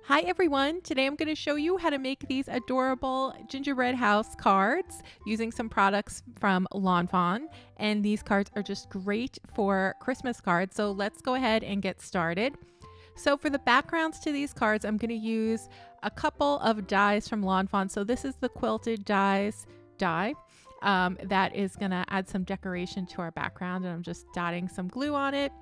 Hi everyone, today I'm going to show you how to make these adorable gingerbread house cards using some products from Lawn Fawn, and these cards are just great for Christmas cards, so let's go ahead and get started. So for the backgrounds to these cards, I'm going to use a couple of dies from Lawn Fawn. So this is the quilted dies die that is going to add some decoration to our background, and I'm just dotting some glue on it,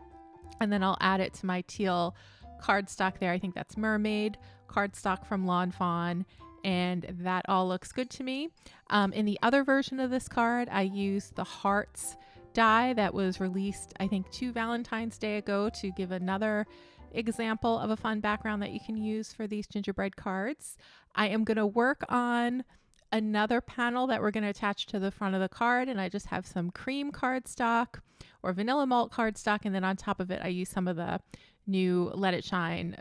and then I'll add it to my teal cardstock there. I think that's Mermaid cardstock from Lawn Fawn, and that all looks good to me. In the other version of this card, I used the Hearts die that was released, I think, 2 Valentine's Day ago to give another example of a fun background that you can use for these gingerbread cards. I am going to work on another panel that we're going to attach to the front of the card, and I just have some cream cardstock or vanilla malt cardstock, and then on top of it I use some of the new Let It Shine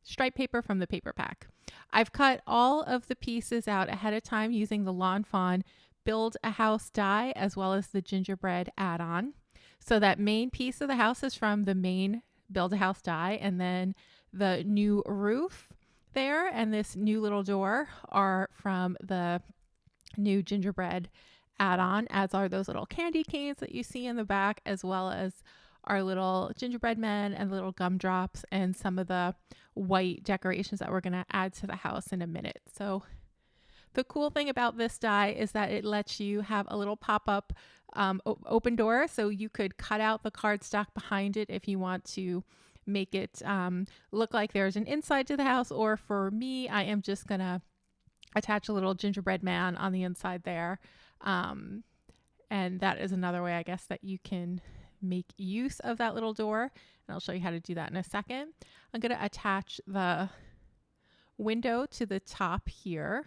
stripe paper from the paper pack. I've cut all of the pieces out ahead of time using the Lawn Fawn Build a House die as well as the gingerbread add-on. So that main piece of the house is from the main Build a House die, and then the new roof there and this new little door are from the new gingerbread add-on, as are those little candy canes that you see in the back, as well as our little gingerbread men and little gumdrops and some of the white decorations that we're going to add to the house in a minute. So the cool thing about this die is that it lets you have a little pop-up open door, so you could cut out the cardstock behind it if you want to make it look like there's an inside to the house, or for me, I am just going to attach a little gingerbread man on the inside there. And that is another way, I guess, that you can make use of that little door, and I'll show you how to do that in a second. I'm going to attach the window to the top here,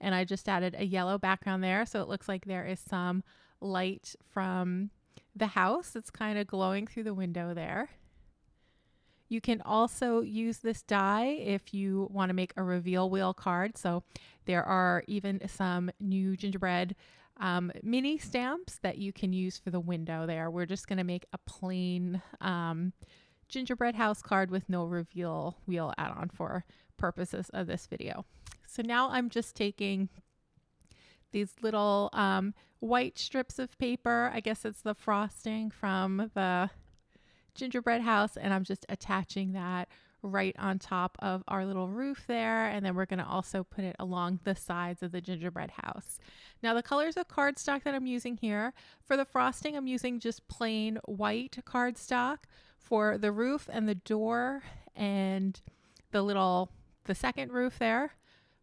and I just added a yellow background there, so it looks like there is some light from the house that's kind of glowing through the window there. You can also use this die if you want to make a reveal wheel card. So there are even some new gingerbread mini stamps that you can use for the window there. We're just going to make a plain gingerbread house card with no reveal wheel add-on for purposes of this video. So now I'm just taking these little white strips of paper. I guess it's the frosting from the gingerbread house, and I'm just attaching that right on top of our little roof there, and then we're going to also put it along the sides of the gingerbread house. Now the colors of cardstock that I'm using here, for the frosting I'm using just plain white cardstock. For the roof and the door and the second roof there,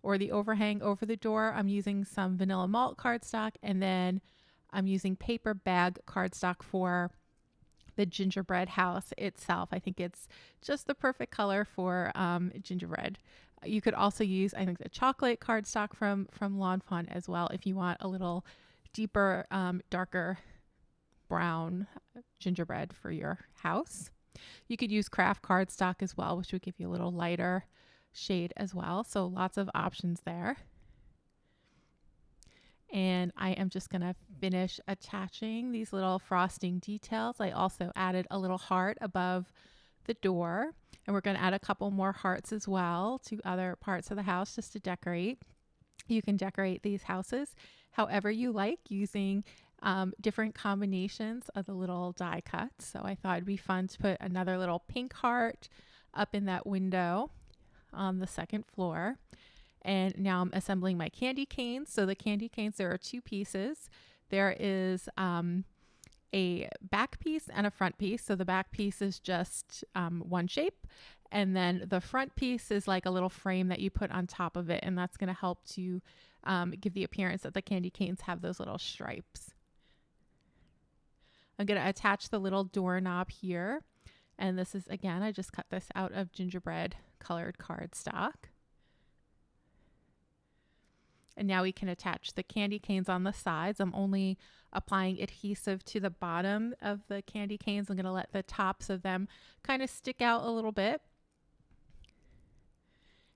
or the overhang over the door, I'm using some vanilla malt cardstock, and then I'm using paper bag cardstock for the gingerbread house itself. I think it's just the perfect color for gingerbread. You could also use, I think, the chocolate cardstock from Lawn Fawn as well if you want a little deeper, darker brown gingerbread for your house. You could use craft cardstock as well, which would give you a little lighter shade as well. So lots of options there. And I am just going to finish attaching these little frosting details. I also added a little heart above the door, and we're going to add a couple more hearts as well to other parts of the house just to decorate. You can decorate these houses however you like using different combinations of the little die cuts. So I thought it'd be fun to put another little pink heart up in that window on the second floor. And now I'm assembling my candy canes. So the candy canes, there are 2 pieces. There is a back piece and a front piece. So the back piece is just one shape. And then the front piece is like a little frame that you put on top of it. And that's going to help to give the appearance that the candy canes have those little stripes. I'm going to attach the little doorknob here. And this is, again, I just cut this out of gingerbread colored cardstock. And now we can attach the candy canes on the sides. I'm only applying adhesive to the bottom of the candy canes. I'm going to let the tops of them kind of stick out a little bit.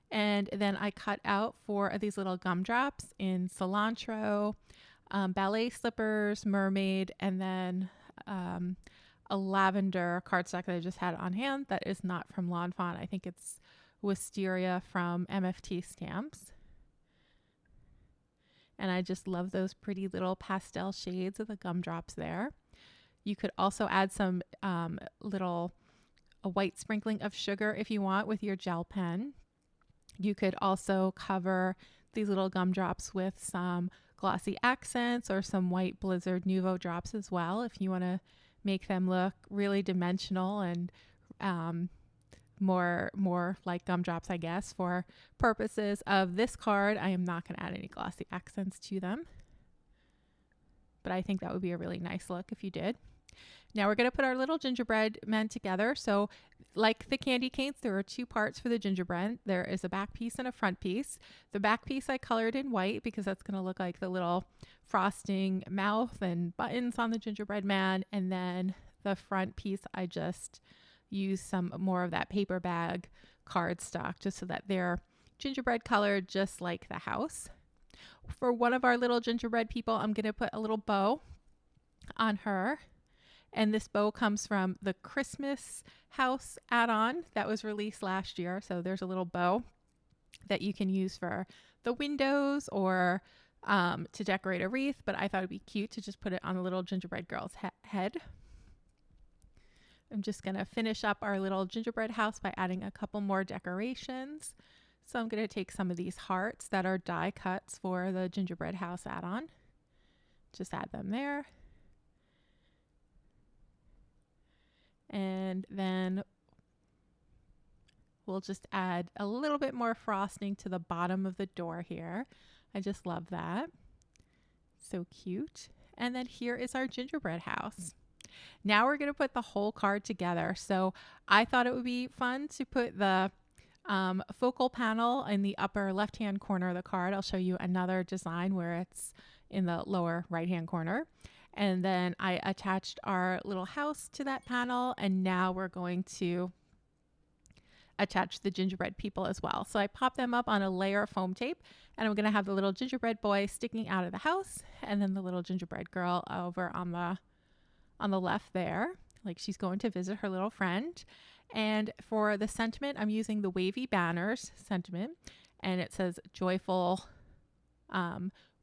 And then I cut out 4 of these little gumdrops in cilantro, ballet slippers, mermaid, and then a lavender cardstock that I just had on hand that is not from Lawn Fawn. I think it's wisteria from MFT Stamps. And I just love those pretty little pastel shades of the gumdrops there. You could also add some a white sprinkling of sugar if you want with your gel pen. You could also cover these little gumdrops with some glossy accents or some white Blizzard Nuvo drops as well if you want to make them look really dimensional and more like gumdrops, I guess. For purposes of this card, I am not going to add any glossy accents to them, but I think that would be a really nice look if you did. Now we're going to put our little gingerbread men together. So like the candy canes, there are two parts for the gingerbread. There is a back piece and a front piece. The back piece I colored in white because that's going to look like the little frosting mouth and buttons on the gingerbread man. And then the front piece, I just used some more of that paper bag cardstock just so that they're gingerbread colored just like the house. For one of our little gingerbread people, I'm going to put a little bow on her. And this bow comes from the Christmas House add-on that was released last year. So there's a little bow that you can use for the windows or to decorate a wreath. But I thought it'd be cute to just put it on the little gingerbread girl's head. I'm just going to finish up our little gingerbread house by adding a couple more decorations. So I'm going to take some of these hearts that are die cuts for the gingerbread house add-on. Just add them there. And then we'll just add a little bit more frosting to the bottom of the door here. I just love that. So cute. And then here is our gingerbread house. Now we're going to put the whole card together. So I thought it would be fun to put the focal panel in the upper left-hand corner of the card. I'll show you another design where it's in the lower right-hand corner. And then I attached our little house to that panel, and now we're going to attach the gingerbread people as well. So I popped them up on a layer of foam tape, and I'm going to have the little gingerbread boy sticking out of the house, and then the little gingerbread girl over on the left there, like she's going to visit her little friend. And for the sentiment, I'm using the Wavy Banners sentiment, and it says joyful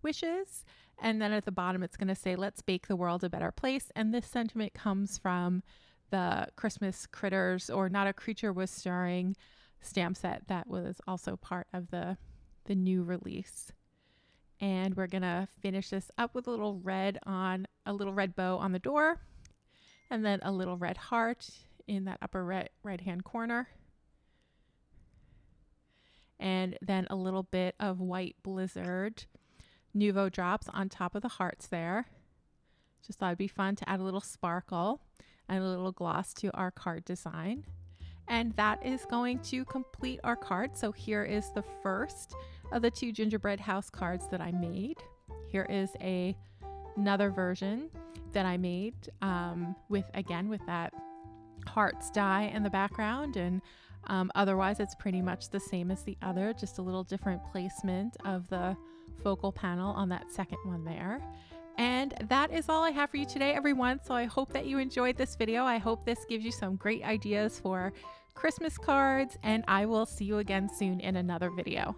wishes. And then at the bottom, it's going to say, let's bake the world a better place. And this sentiment comes from the Christmas Critters or Not a Creature Was Stirring stamp set that was also part of the new release. And we're going to finish this up with a little red bow on the door, and then a little red heart in that upper right-hand corner. And then a little bit of white Blizzard Nuvo drops on top of the hearts there. Just thought it'd be fun to add a little sparkle and a little gloss to our card design. And that is going to complete our card. So here is the first of the two gingerbread house cards that I made. Here is another version that I made with that hearts die in the background, and otherwise it's pretty much the same as the other, just a little different placement of the focal panel on that second one there. And that is all I have for you today, everyone. So I hope that you enjoyed this video. I hope this gives you some great ideas for Christmas cards, and I will see you again soon in another video.